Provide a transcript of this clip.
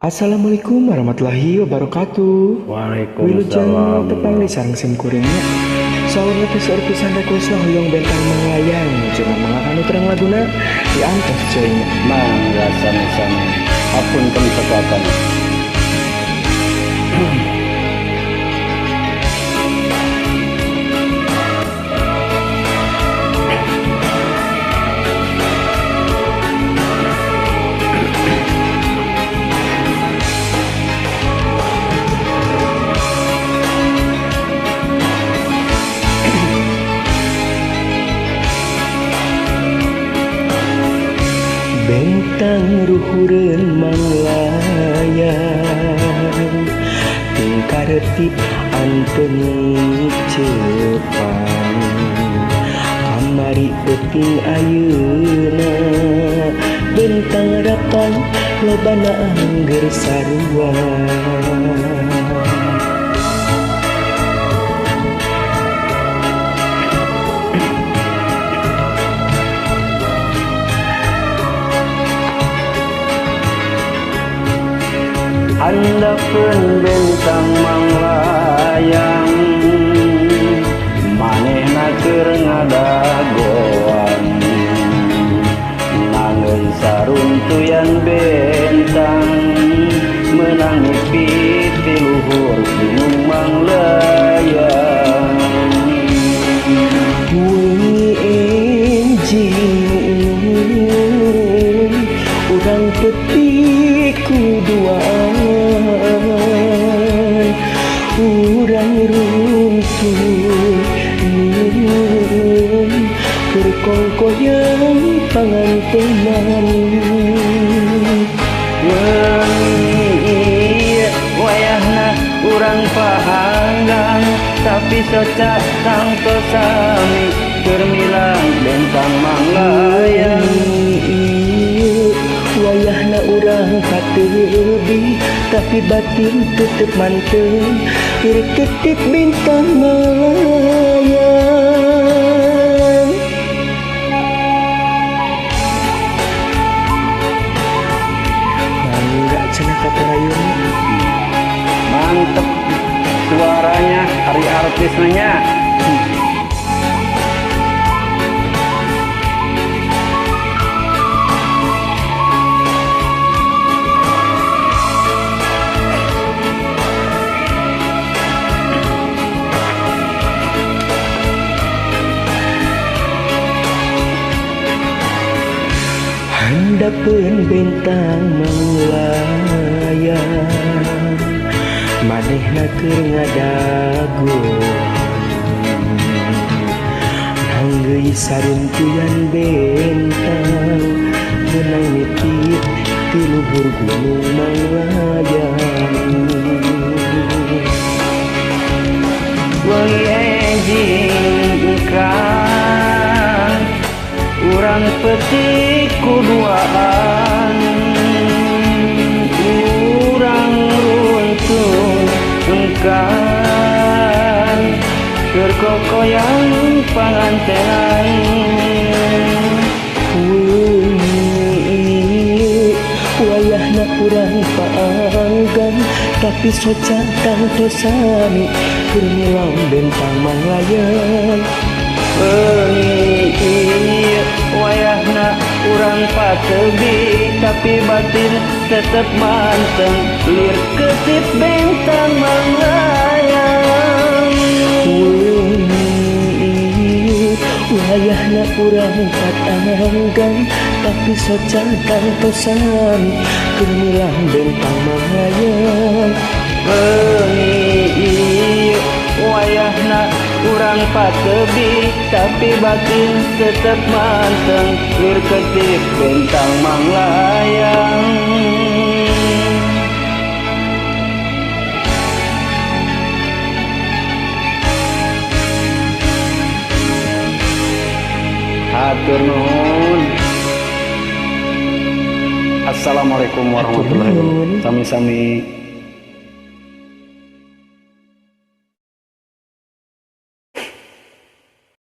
Assalamualaikum warahmatullahi wabarakatuh. Wilujeng Waalaikumsalam. tepang sareng sim kuringnya. Saur episode pisan request hoyong bentang melayang jangan mengakan terang laguna diantos ceuingna. Mangga sami-sami. Hapunten sekatan. Bentang ruhureun manglayang tingkaretip anteng cepang kamari peuting ayeuna bentang harapan lobana angger sarua. Handapkeun bentang manglayang manehna keur ngadagoan nanggeun saruntuyan bentang meunang nepi ti luhur gunung manglayang. Wengi enjing urang petik kuduaan urang runtun berkongkoyang pangantenan. Wengi wayahna urang pahanggang tapi soca tangtos sami keur milang bentang manglayang. Wayahna urang kateubi tapi batin tetep manteng ketip bintang melayang. Mangga cenah katarayun. Mantep suaranya hari artisnya. Handapkeun bentang melayang manehna keur ngadagoan nanggeui saruntuyan bentang meunang nepi ti luhur gunung manglayang. Wengi enjing kan urang petik kuduaan urang runtun engkan berkokoyang pangantenan. Wayahna urang paanggan tapi soca tangtos sami keur milang bentang manglayang. Wengi wayahna urang patebi tapi batin tetep manteng lir ketip bentang manglayang. Wayahna urang patanggan tapi soca tangtos sami keur milang bentang manglayang. Wengi wayahna urang patebi tapi batin tetep manteng lir ketip bentang manglayang. Hatur nuhun. Assalamualaikum warahmatullahi wabarakatuh. Sami-sami.